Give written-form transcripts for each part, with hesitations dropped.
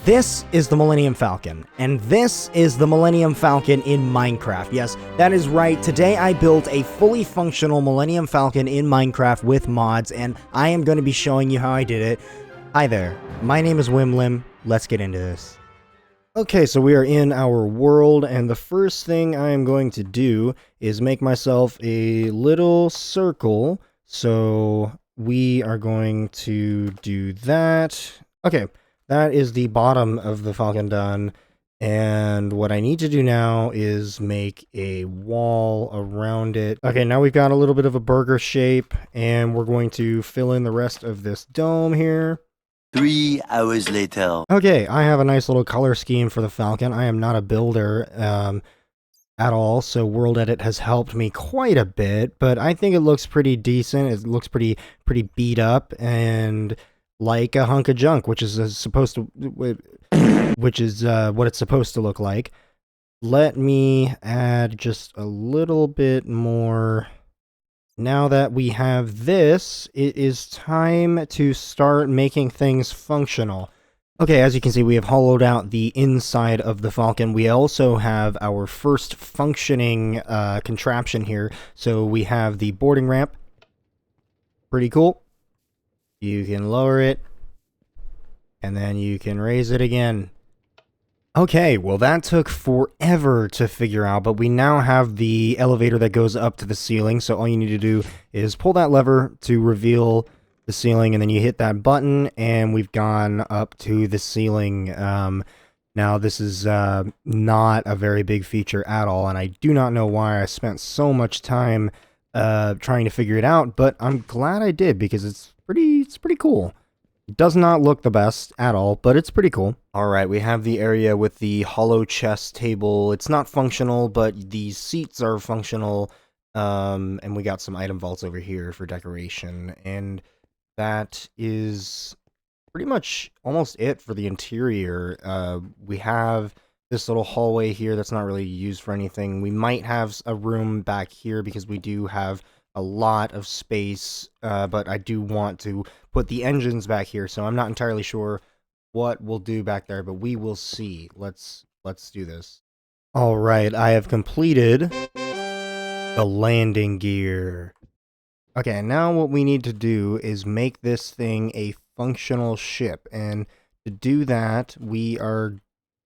This is the Millennium Falcon, and this is the Millennium Falcon in Minecraft. Yes, that is right. Today I built a fully functional Millennium Falcon in Minecraft with mods, and I am going to be showing you how I did it. Hi there, my name is MILLENNIUM. Let's get into this. Okay, so we are in our world, and the first thing I am going to do is make myself a little circle. So we are going to do that. Okay. That is the bottom of the Falcon done, and what I need to do now is make a wall around it. Okay, now we've got a little bit of a burger shape, and we're going to fill in the rest of this dome here. 3 hours later. Okay, I have a nice little color scheme for the Falcon. I am not a builder at all, so World Edit has helped me quite a bit, but I think it looks pretty decent. It looks pretty beat up, and like a hunk of junk, which is supposed to, what it's supposed to look like. Let me add just a little bit more. Now that we have this, it is time to start making things functional. Okay, as you can see, we have hollowed out the inside of the Falcon. We also have our first functioning contraption here. So we have the boarding ramp. Pretty cool. You can lower it, and then you can raise it again. Okay, well that took forever to figure out, but we now have the elevator that goes up to the ceiling, so all you need to do is pull that lever to reveal the ceiling, and then you hit that button, and we've gone up to the ceiling. Now this is not a very big feature at all, and I do not know why I spent so much time trying to figure it out, but I'm glad I did, because it's pretty cool. It does not look the best at all, but it's pretty cool. Alright, we have the area with the hollow chest table. It's not functional, but the seats are functional. And we got some item vaults over here for decoration. And that is pretty much almost it for the interior. We have this little hallway here that's not really used for anything. We might have a room back here because we do have a lot of space, but I do want to put the engines back here, so I'm not entirely sure what we'll do back there, but we will see. Let's do this. All right, I have completed the landing gear. Okay, now what we need to do is make this thing a functional ship, and to do that, we are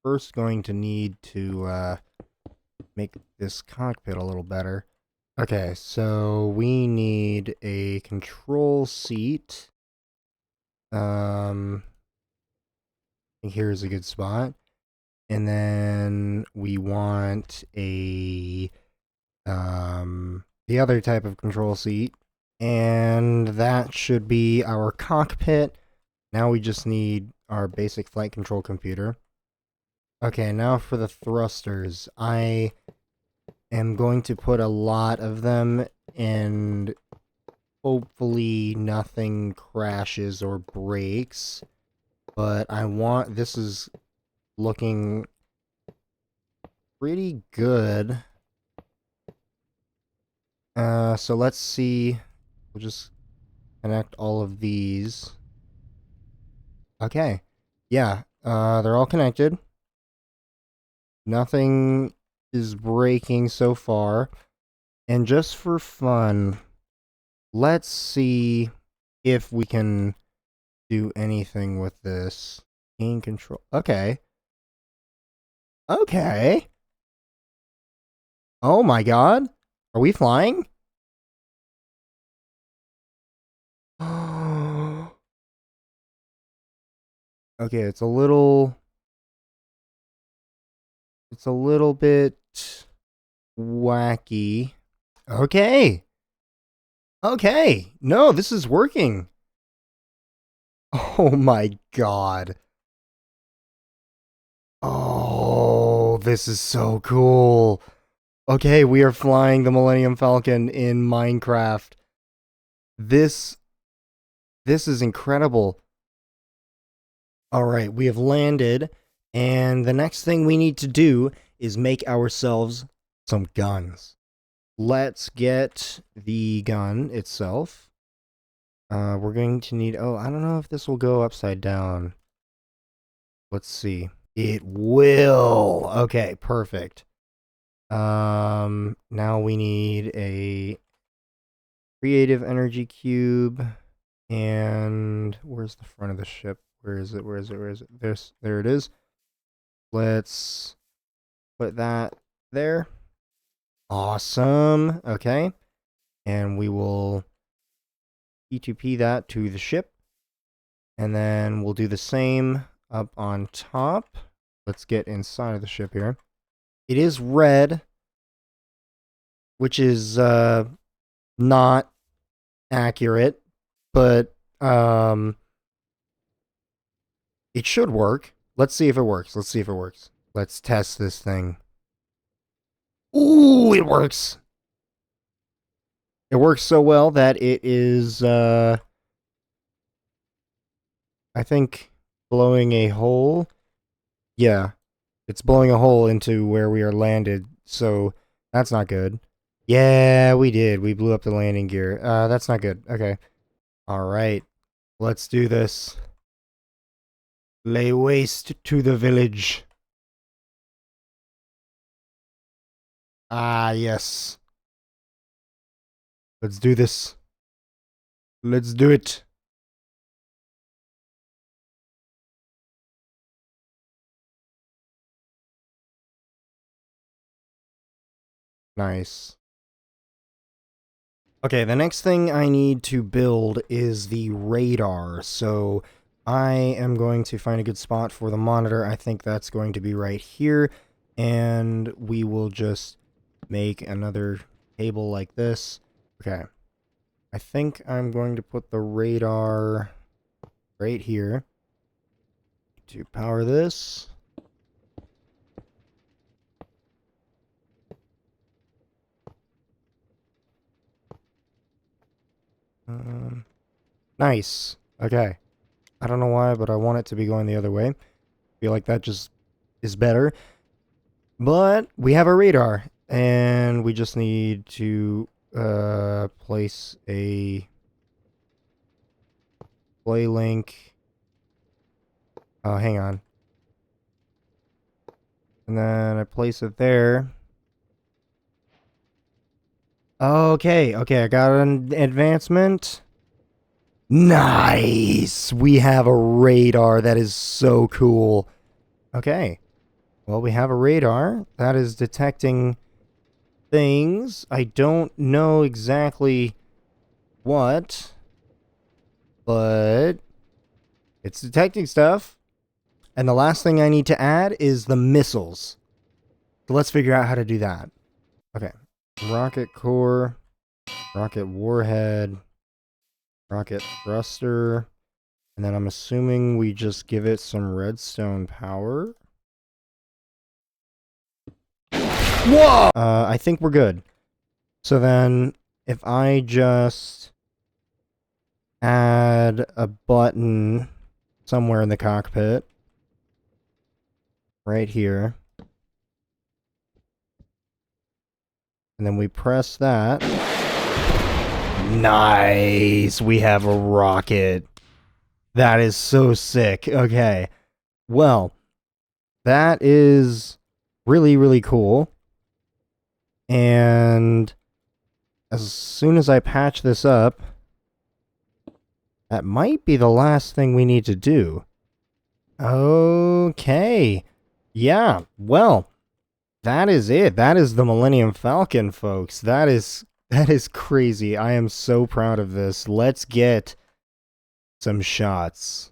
first going to need to make this cockpit a little better. Okay, so we need a control seat. I think here's a good spot. And then we want a the other type of control seat. And that should be our cockpit. Now we just need our basic flight control computer. Okay, now for the thrusters. I am going to put a lot of them, and hopefully nothing crashes or breaks, but this is looking pretty good. So let's see, we'll just connect all of these. Okay, yeah, they're all connected. Nothing is breaking so far, and just for fun, let's see if we can do anything with this. Gain control. Okay. Oh my god, are we flying? Okay, it's a little bit wacky. Okay, no, this is working. Oh my god. Oh, this is so cool. Okay, we are flying the Millennium Falcon in Minecraft. This is incredible. Alright, we have landed, and the next thing we need to do is make ourselves some guns. Let's get the gun itself. We're going to need... Oh, I don't know if this will go upside down. Let's see. It will. Okay, perfect. Now we need a creative energy cube. And where's the front of the ship? Where is it? Where is it? Where is it? There it is. Let's put that there. Awesome. Okay. And we will P2P that to the ship. And then we'll do the same up on top. Let's get inside of the ship here. It is red, which is not accurate, but it should work. Let's see if it works. Let's see if it works. Let's test this thing. Ooh, it works. It works so well that it is I think blowing a hole. Yeah. It's blowing a hole into where we are landed, so that's not good. Yeah, we did. We blew up the landing gear. That's not good. Okay. Alright. Let's do this. Lay waste to the village. Ah, yes. Let's do this. Let's do it. Nice. Okay, the next thing I need to build is the radar. So I am going to find a good spot for the monitor. I think that's going to be right here. And we will just make another table like this. Okay. I think I'm going to put the radar right here to power this. Nice. Okay. I don't know why, but I want it to be going the other way. Feel like that just is better. But we have a radar, and we just need to place a play link. Oh, hang on. And then I place it there. Okay, I got an advancement. Nice! We have a radar. That is so cool. Okay. Well, we have a radar that is detecting things. I don't know exactly what, but it's detecting stuff. And the last thing I need to add is the missiles. So let's figure out how to do that. Okay. Rocket core, rocket warhead, rocket thruster, and then I'm assuming we just give it some redstone power. Whoa! I think we're good. So then, if I just add a button somewhere in the cockpit, right here, and then we press that. Nice! We have a rocket. That is so sick. Okay. Well, that is really, really cool. And as soon as I patch this up, that might be the last thing we need to do. Okay. Yeah, well, that is it. That is the Millennium Falcon, folks. That is crazy. I am so proud of this. Let's get some shots.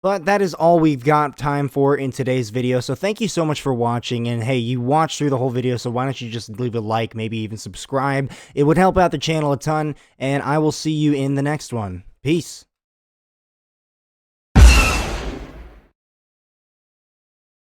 But that is all we've got time for in today's video, so thank you so much for watching, and hey, you watched through the whole video, so why don't you just leave a like, maybe even subscribe. It would help out the channel a ton, and I will see you in the next one. Peace.